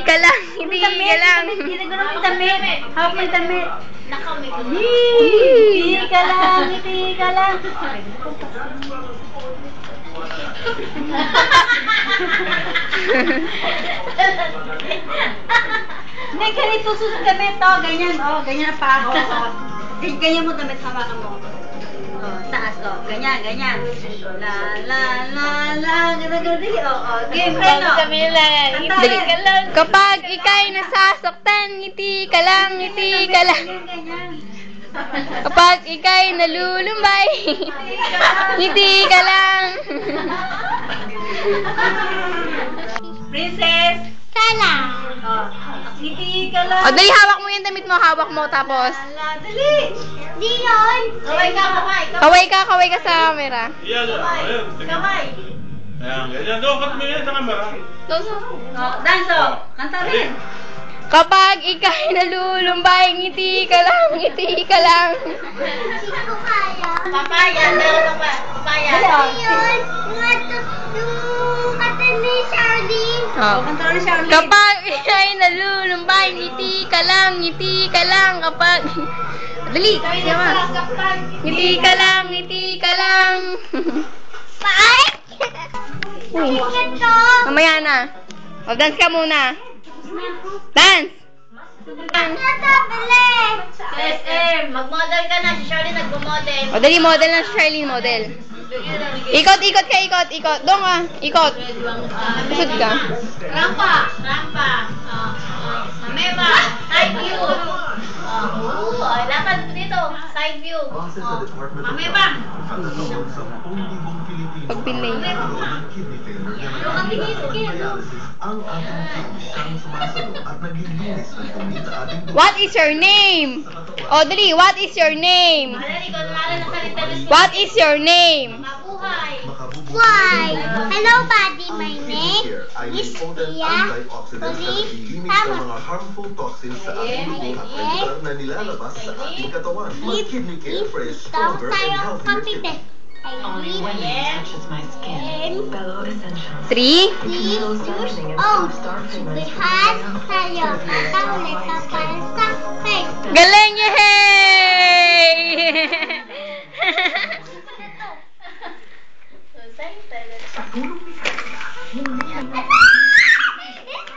ka lang, ngiti ka lang. Ginagawa mo damit. Hawak mo yung damit. Ngiti ka lang, ngiti ka lang. Hindi, ganito susunod damit. Oh, ganyan. Oh, ganyan pa. Ganyan mo damit, hawakan mo. Oh, taas. Oh, ganyan, ganyan. La, la, la, la. Ganyan. Oh, game. Ano? Dali ka lang. Kapag ika'y nasasaktan, ngiti ka lang, ngiti ka lang. Kapag ika'y nalulumbay, ngiti ka lang. Princess! Kala. Oh, ngiti ka lang. O, dali, hawak mo yung damit mo, hawak mo, tapos. Dali! Di yun. Kaway ka, kaway. Kaway ka sa camera. Iyan, ayun. Kaway. Ayan, ganyan. Doon, kat mo yan sa camera. Oh, dance oh. Kanta rin. Kapag ika'y nalulumbay, ngiti ka lang, ngiti ka lang. Hindi ko kaya. Papaya, papaya. Di yun. Yung kata ni Charlie. Oh. Kanta rin siya. Kapag ika'y nalulumbay, ngiti ka lang, ngiti ka lang. Kapag... Dali, siya ngiti ka lang, ngiti ka lang. Paay? Uy, Ito. mamaya na. Mag-dance ka muna. Dance! Natabili. SM, mag-model ka na. Si Shirley nag-model. O, dali, model na si Charlene, model. Ikot, ikot ka, ikot, ikot. Doon ka, ikot. Ikot ka. Rampa. Rampa. Mameba. Side view. Lapad dito. Side view. Mameba. Pagpilay. What is your name? O, dali, what is your name? Madali ko naman na salita ng What is your name? mabuhay. Why? Hello, buddy. My name is Tia. Police. Tama. harmful toxins sa ating dugo at regular na nilalabas sa ating katawan. Mag-kidney care fresh, stronger, and healthier kidney. Only when it touches my skin. Bello Essentials. 3. Oh, lihat tayo. Kaulit pa para sa face. Galing! Yay!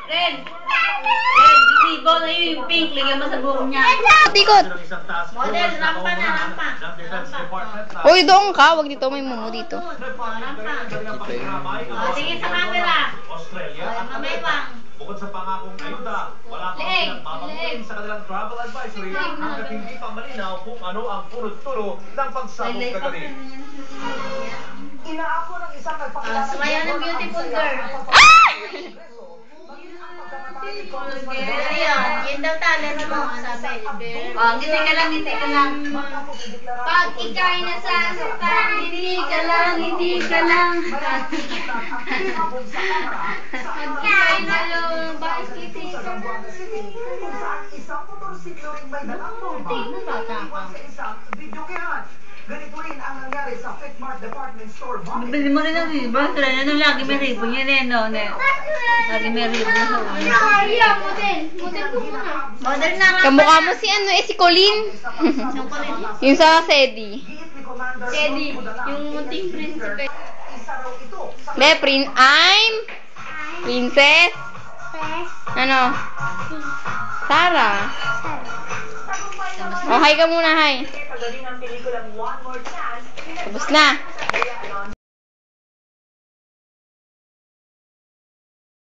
Red. Red, ribbon. Ayun yung pink. Lagyan mo sa buhok niya. Tikot! Model, rampa na, rampa. Uy, doon ka. Wag dito. May mumu dito. Rampa. Tingin sa camera. Mamewang. Bukod sa pangakong ayuda, wala pa Leeg, silang babaguhin sa kanilang travel advisory hanggat hindi pa malinaw kung ano ang punot-tulo ng pagsabog kagabi. Inaako ng isang nagpakilala. Sumayaw ng beautiful girl. Ayan, yun daw talent mo, sabi. Oh, ngiti ka lang, ngiti ka lang. Pag ika'y nasasaktan, ngiti ka lang, ngiti ka lang. Pag ika'y nalulumbay, ngiti ka lang. Isang motorsiklo ring may dalang bomba naiwan sa isang videokehan. Ganito rin ang nangyari sa Fitmart Department Store. Bili mo rin ang ribbon. Sila na nung lagi may ribbon yun eh, no? Lagi may ribbon sa ulo. Model. Model ko muna. Model na nga. Kamukha mo si ano si Colleen. Yung sa Sedi. Teddy. Yung munting prinsipe. I'm Princess. Press. Ano? Sarah. Oh, hi ka muna, hi. Tapos na.